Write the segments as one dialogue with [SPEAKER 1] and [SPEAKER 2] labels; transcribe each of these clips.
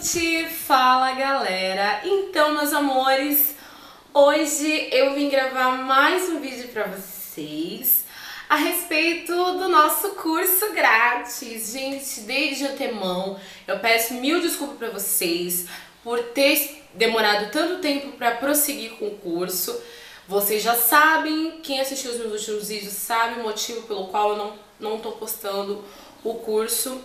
[SPEAKER 1] gente! Fala, galera! Então, meus amores, hoje eu vim gravar mais um vídeo pra vocês a respeito do nosso curso grátis. Gente, desde antemão, eu peço mil desculpas pra vocês por ter demorado tanto tempo pra prosseguir com o curso. Vocês já sabem, quem assistiu os meus últimos vídeos sabe o motivo pelo qual eu não tô postando o curso.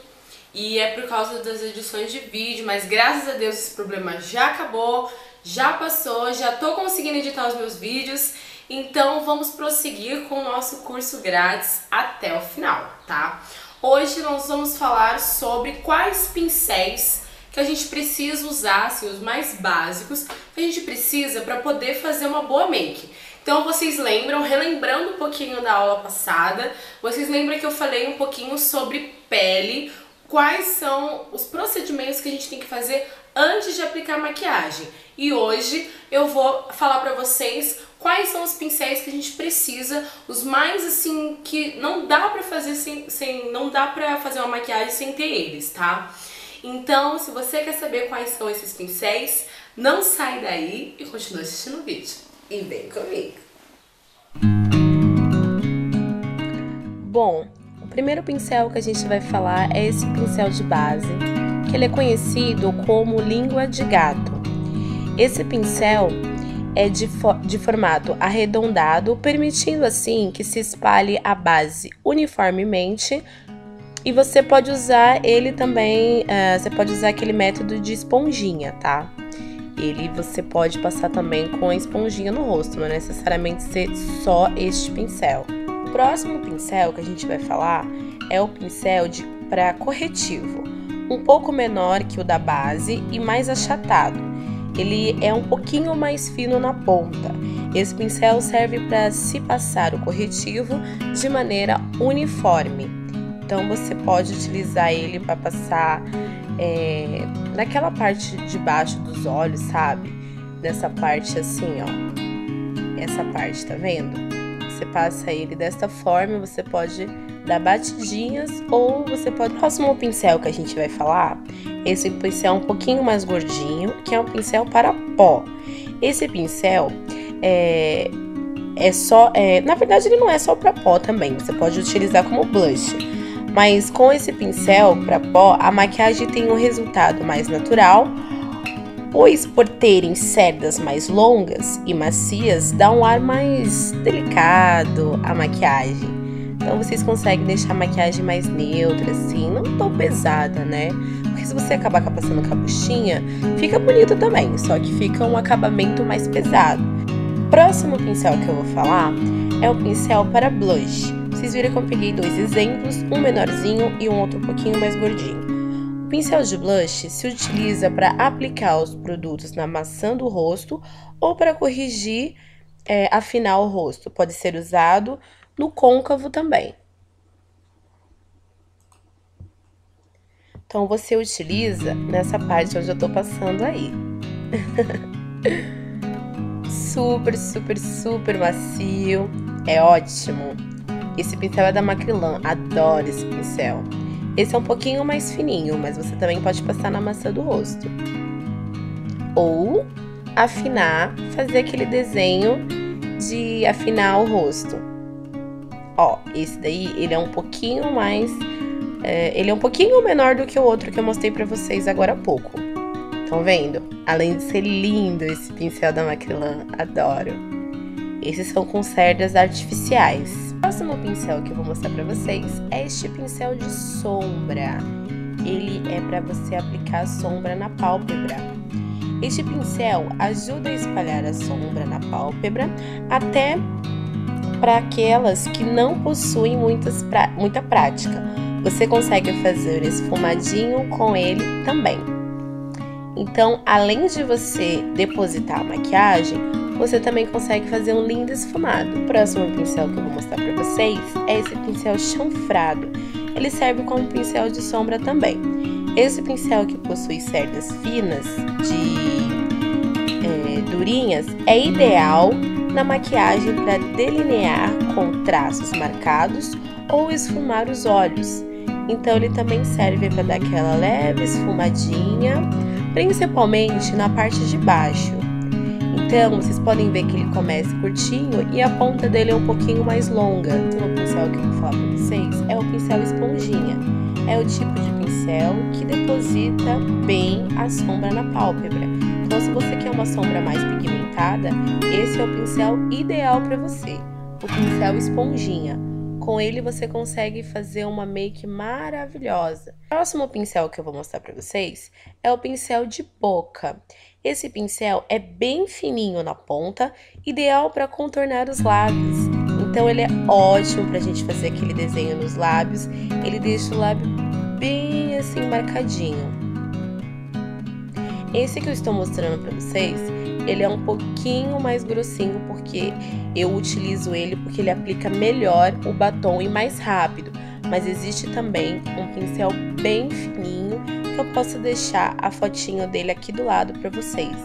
[SPEAKER 1] E é por causa das edições de vídeo, mas graças a Deus esse problema já acabou, já passou, já tô conseguindo editar os meus vídeos. Então vamos prosseguir com o nosso curso grátis até o final, tá? Hoje nós vamos falar sobre quais pincéis que a gente precisa usar, assim, os mais básicos, que a gente precisa para poder fazer uma boa make. Então vocês lembram, relembrando um pouquinho da aula passada, vocês lembram que eu falei um pouquinho sobre pele, quais são os procedimentos que a gente tem que fazer antes de aplicar maquiagem. E hoje eu vou falar pra vocês quais são os pincéis que a gente precisa, os mais assim que não dá pra fazer não dá pra fazer uma maquiagem sem ter eles, tá? Então, se você quer saber quais são esses pincéis, não sai daí e continue assistindo o vídeo. E vem comigo! Bom, o primeiro pincel que a gente vai falar é esse pincel de base, que ele é conhecido como língua de gato. Esse pincel é de formato arredondado, permitindo assim que se espalhe a base uniformemente. E você pode usar ele também, você pode usar aquele método de esponjinha, tá? Você pode passar também com a esponjinha no rosto, não necessariamente ser só este pincel. O próximo pincel que a gente vai falar é o pincel para corretivo, um pouco menor que o da base e mais achatado. Ele é um pouquinho mais fino na ponta. Esse pincel serve para se passar o corretivo de maneira uniforme. Então você pode utilizar ele para passar naquela parte de baixo dos olhos, sabe? Nessa parte assim, ó. Essa parte, tá vendo? Você passa ele desta forma, você pode dar batidinhas ou você pode... O próximo pincel que a gente vai falar, esse pincel é um pouquinho mais gordinho, que é um pincel para pó. Esse pincel na verdade ele não é só para pó também, você pode utilizar como blush. Mas com esse pincel para pó, a maquiagem tem um resultado mais natural, pois por terem cerdas mais longas e macias, dá um ar mais delicado à maquiagem. Então vocês conseguem deixar a maquiagem mais neutra, assim, não tão pesada, né? Porque se você acabar passando com a buchinha, fica bonito também, só que fica um acabamento mais pesado. O próximo pincel que eu vou falar é o pincel para blush. Vocês viram que eu peguei dois exemplos, um menorzinho e um outro um pouquinho mais gordinho. O pincel de blush se utiliza para aplicar os produtos na maçã do rosto ou para corrigir, afinar o rosto. Pode ser usado no côncavo também. Então, você utiliza nessa parte onde eu tô passando aí. Super, super, super macio. É ótimo. Esse pincel é da Macrylan, adoro esse pincel. Esse é um pouquinho mais fininho, mas você também pode passar na maçã do rosto. Ou afinar, fazer aquele desenho de afinar o rosto. Ó, esse daí, ele é um pouquinho mais... ele é um pouquinho menor do que o outro que eu mostrei pra vocês agora há pouco. Estão vendo? Além de ser lindo esse pincel da Macrylan, adoro. Esses são com cerdas artificiais. O próximo pincel que eu vou mostrar pra vocês é este pincel de sombra. Ele é para você aplicar a sombra na pálpebra. Este pincel ajuda a espalhar a sombra na pálpebra até para aquelas que não possuem muita prática. Você consegue fazer esfumadinho com ele também. Então, além de você depositar a maquiagem, você também consegue fazer um lindo esfumado. O próximo pincel que eu vou mostrar pra vocês é esse pincel chanfrado. Ele serve como pincel de sombra também. Esse pincel que possui cerdas finas, durinhas, é ideal na maquiagem para delinear com traços marcados ou esfumar os olhos. Então ele também serve para dar aquela leve esfumadinha,
[SPEAKER 2] principalmente na parte de baixo. Então, vocês podem ver que ele começa curtinho e a ponta dele é um pouquinho mais longa. O pincel que eu vou falar para vocês é o pincel esponjinha. É o tipo de pincel que deposita bem a sombra na pálpebra. Então, se você quer uma sombra mais pigmentada, esse é o pincel ideal para você. O pincel esponjinha. Com ele você consegue fazer uma make maravilhosa. O próximo pincel que eu vou mostrar para vocês é o pincel de boca. Esse pincel é bem fininho na ponta, ideal para contornar os lábios. Então ele é ótimo para a gente fazer aquele desenho nos lábios. Ele deixa o lábio bem assim marcadinho. Esse que eu estou mostrando para vocês, ele é um pouquinho mais grossinho porque eu utilizo ele porque ele aplica melhor o batom e mais rápido. Mas existe também um pincel bem fininho que eu posso deixar a fotinho dele aqui do lado para vocês.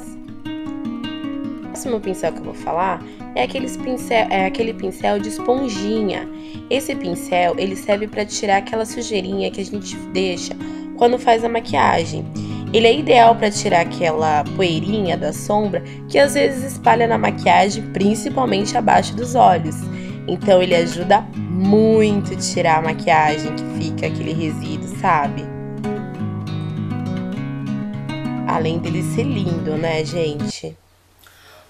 [SPEAKER 2] O próximo pincel que eu vou falar é aquele pincel de esponjinha. Esse pincel ele serve para tirar aquela sujeirinha que a gente deixa quando faz a maquiagem. Ele é ideal para tirar aquela poeirinha da sombra que às vezes espalha na maquiagem, principalmente abaixo dos olhos. Então ele ajuda muito a tirar a maquiagem que fica aquele resíduo, sabe? Além dele ser lindo, né, gente?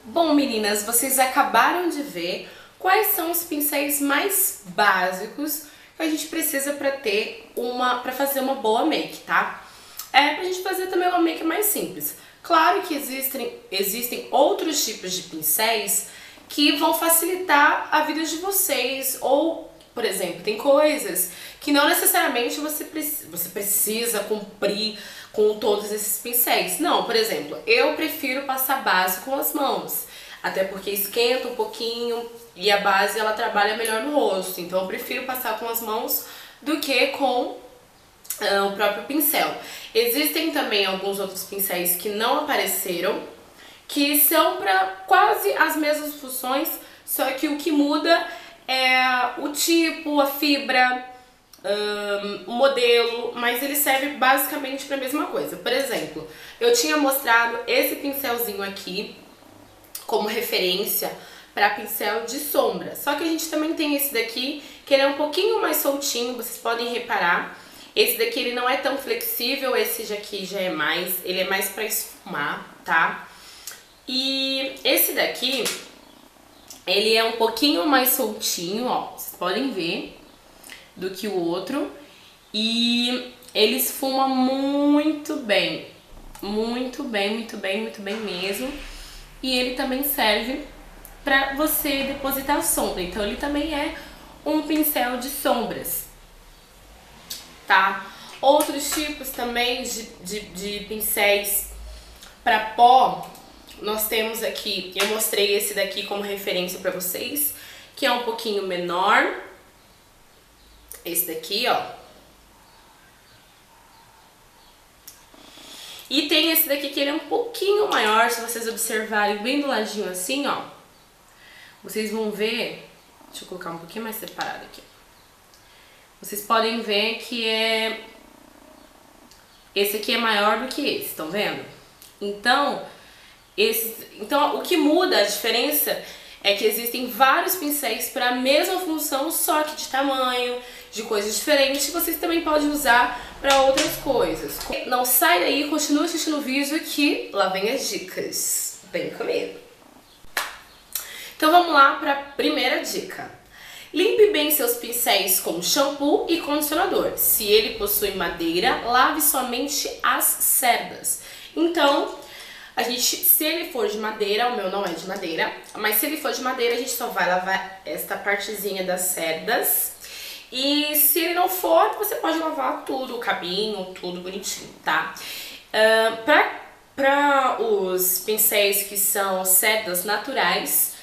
[SPEAKER 1] Bom, meninas, vocês acabaram de ver quais são os pincéis mais básicos que a gente precisa para fazer uma boa make, tá? Pra gente fazer também uma make mais simples. Claro que existem outros tipos de pincéis que vão facilitar a vida de vocês. Ou, por exemplo, tem coisas que não necessariamente você precisa cumprir com todos esses pincéis. Não, por exemplo, eu prefiro passar base com as mãos. Até porque esquenta um pouquinho e a base ela trabalha melhor no rosto. Então eu prefiro passar com as mãos do que com o próprio pincel. Existem também alguns outros pincéis que não apareceram, que são para quase as mesmas funções, só que o que muda é o tipo, a fibra, o modelo, mas ele serve basicamente para a mesma coisa. Por exemplo, eu tinha mostrado esse pincelzinho aqui como referência para pincel de sombra, só que a gente também tem esse daqui, que ele é um pouquinho mais soltinho, vocês podem reparar. Esse daqui ele não é tão flexível, esse daqui já é mais, ele é mais pra esfumar, tá? E esse daqui, ele é um pouquinho mais soltinho, ó, vocês podem ver, do que o outro. E ele esfuma muito bem, muito bem, muito bem, muito bem mesmo. E ele também serve pra você depositar sombra, então ele também é um pincel de sombras. Tá? Outros tipos também de pincéis para pó, nós temos aqui, eu mostrei esse daqui como referência para vocês, que é um pouquinho menor. Esse daqui, ó. E tem esse daqui que ele é um pouquinho maior, se vocês observarem bem do ladinho assim, ó. Vocês vão ver, deixa eu colocar um pouquinho mais separado aqui. Vocês podem ver que esse aqui é maior do que esse, estão vendo? Então, o que muda, a diferença é que existem vários pincéis para a mesma função, só que de tamanho, de coisas diferentes, que vocês também podem usar para outras coisas. Não sai daí, continua assistindo o vídeo que lá vem as dicas. Vem comigo. Então vamos lá para a primeira dica. Limpe bem seus pincéis com shampoo e condicionador. Se ele possui madeira, lave somente as cerdas. Então, se ele for de madeira, o meu não é de madeira, mas se ele for de madeira, a gente só vai lavar esta partezinha das cerdas. E se ele não for, você pode lavar tudo, o cabinho, tudo bonitinho, tá? Para os pincéis que são cerdas naturais,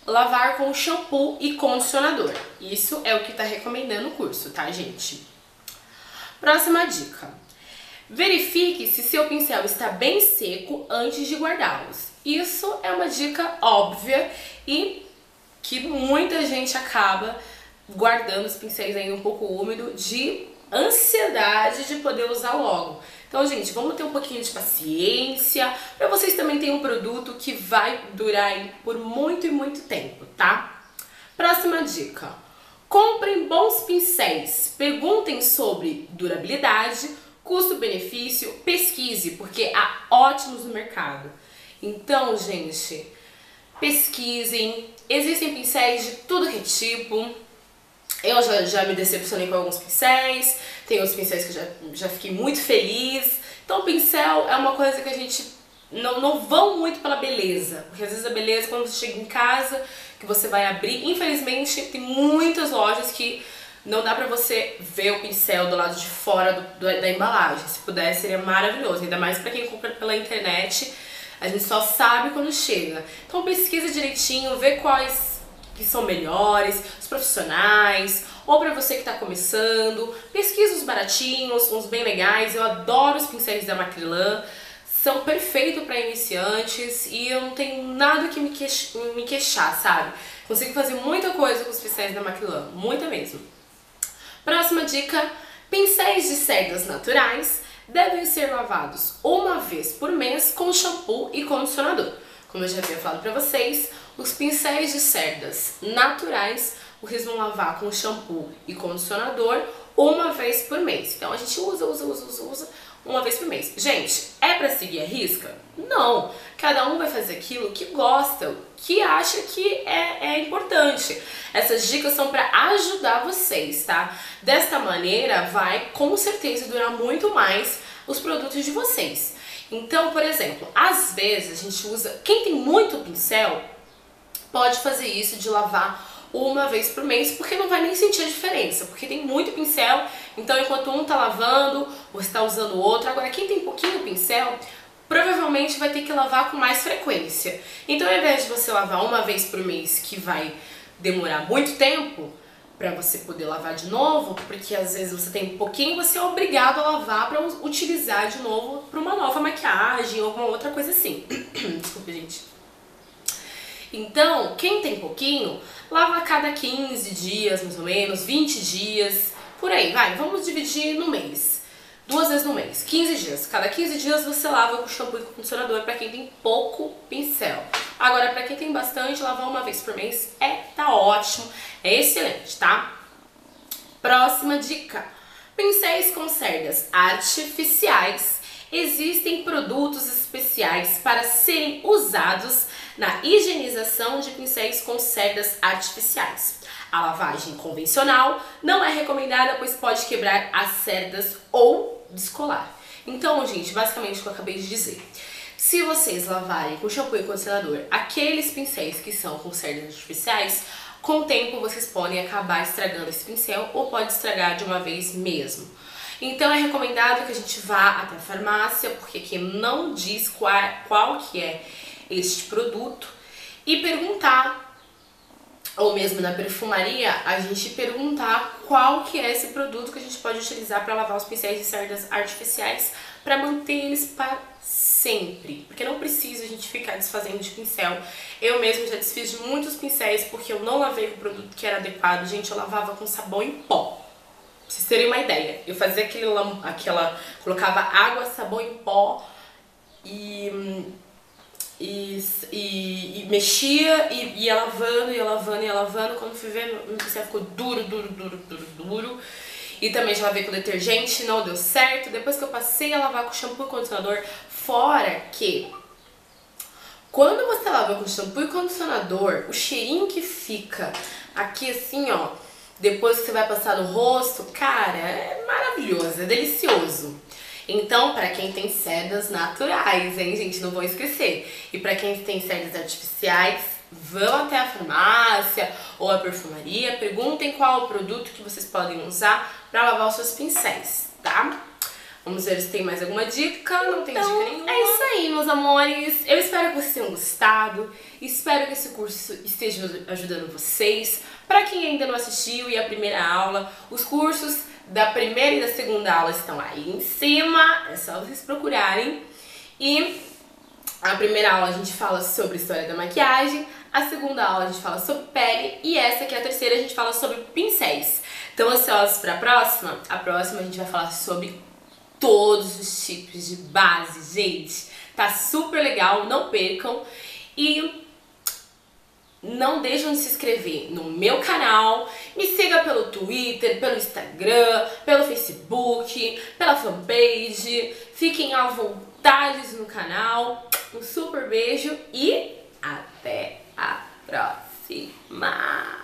[SPEAKER 1] lavar com shampoo e condicionador. Isso é o que tá recomendando o curso, tá, gente? Próxima dica. Verifique se seu pincel está bem seco antes de guardá-los. Isso é uma dica óbvia e que muita gente acaba guardando os pincéis aí um pouco úmido de ansiedade de poder usar logo. Então, gente, vamos ter um pouquinho de paciência para vocês também terem um produto que vai durar aí por muito e muito tempo, tá? Próxima dica. Comprem bons pincéis. Perguntem sobre durabilidade, custo-benefício, pesquise, porque há ótimos no mercado. Então, gente, pesquisem. Existem pincéis de tudo que é tipo. Eu já me decepcionei com alguns pincéis, tem outros pincéis que eu já fiquei muito feliz. Então, pincel é uma coisa que a gente não vão muito pela beleza, porque às vezes a beleza, quando você chega em casa, que você vai abrir, infelizmente tem muitas lojas que não dá pra você ver o pincel do lado de fora da embalagem. Se puder, seria maravilhoso, ainda mais pra quem compra pela internet, a gente só sabe quando chega. Então pesquisa direitinho, vê quais que são melhores, os profissionais, ou pra você que tá começando, pesquisa os baratinhos, uns bem legais. Eu adoro os pincéis da Macrylan, são perfeitos pra iniciantes e eu não tenho nada que me queixar, sabe? Consigo fazer muita coisa com os pincéis da Macrylan, muita mesmo. Próxima dica, pincéis de cerdas naturais devem ser lavados uma vez por mês com shampoo e condicionador. Como eu já havia falado pra vocês, os pincéis de cerdas naturais, vocês vão lavar com shampoo e condicionador uma vez por mês. Então a gente usa uma vez por mês. Gente, é pra seguir a risca? Não. Cada um vai fazer aquilo que gosta, que acha que é importante. Essas dicas são pra ajudar vocês, tá? Desta maneira vai com certeza durar muito mais os produtos de vocês. Então, por exemplo, às vezes a gente usa, quem tem muito pincel pode fazer isso de lavar uma vez por mês, porque não vai nem sentir a diferença, porque tem muito pincel, então enquanto um tá lavando, você tá usando o outro. Agora quem tem pouquinho pincel, provavelmente vai ter que lavar com mais frequência. Então ao invés de você lavar uma vez por mês, que vai demorar muito tempo pra você poder lavar de novo, porque às vezes você tem um pouquinho, você é obrigado a lavar pra utilizar de novo pra uma nova maquiagem ou alguma outra coisa assim. Desculpa, gente. Então, quem tem pouquinho, lava a cada 15 dias, mais ou menos, 20 dias, por aí, vai, vamos dividir no mês. 2 vezes no mês, 15 dias. Cada 15 dias você lava com shampoo e com condicionador pra quem tem pouco pincel. Agora, pra quem tem bastante, lavar uma vez por mês tá ótimo, é excelente, tá? Próxima dica. Pincéis com cerdas artificiais. Existem produtos especiais para serem usados na higienização de pincéis com cerdas artificiais. A lavagem convencional não é recomendada, pois pode quebrar as cerdas ou descolar. Então, gente, basicamente o que eu acabei de dizer. Se vocês lavarem com shampoo e condicionador aqueles pincéis que são com cerdas artificiais, com o tempo vocês podem acabar estragando esse pincel ou pode estragar de uma vez mesmo. Então é recomendado que a gente vá até a farmácia, porque aqui não diz qual que é este produto, e perguntar, ou mesmo na perfumaria, a gente perguntar qual que é esse produto que a gente pode utilizar para lavar os pincéis de cerdas artificiais para manter eles para sempre, porque não precisa a gente ficar desfazendo de pincel. Eu mesmo já desfiz de muitos pincéis porque eu não lavei com o produto que era adequado. Gente, eu lavava com sabão em pó. Pra vocês terem uma ideia, eu fazia colocava água, sabão em pó e mexia e ia lavando, quando fui ver, meu pincel ficou duro. E também já lavei com detergente, não deu certo. Depois que eu passei a lavar com shampoo e condicionador, fora que quando você lava com shampoo e condicionador, o cheirinho que fica aqui assim, ó, depois que você vai passar no rosto, cara, é maravilhoso, é delicioso. Então, pra quem tem cerdas naturais, hein, gente, não vou esquecer. E pra quem tem cerdas artificiais, vão até a farmácia ou a perfumaria, perguntem qual o produto que vocês podem usar pra lavar os seus pincéis, tá? Vamos ver se tem mais alguma dica. Não tem dica nenhuma. É isso aí, meus amores. Eu espero que vocês tenham gostado. Espero que esse curso esteja ajudando vocês. Pra quem ainda não assistiu e a primeira aula, os cursos da primeira e da segunda aula estão aí em cima. É só vocês procurarem. E a primeira aula a gente fala sobre história da maquiagem. A segunda aula a gente fala sobre pele. E essa aqui é a terceira, a gente fala sobre pincéis. Estão ansiosos pra próxima? A próxima a gente vai falar sobre todos os tipos de base, gente. Tá super legal, não percam. E não deixam de se inscrever no meu canal. Me siga pelo Twitter, pelo Instagram, pelo Facebook, pela fanpage. Fiquem à vontade no canal. Um super beijo e até a próxima!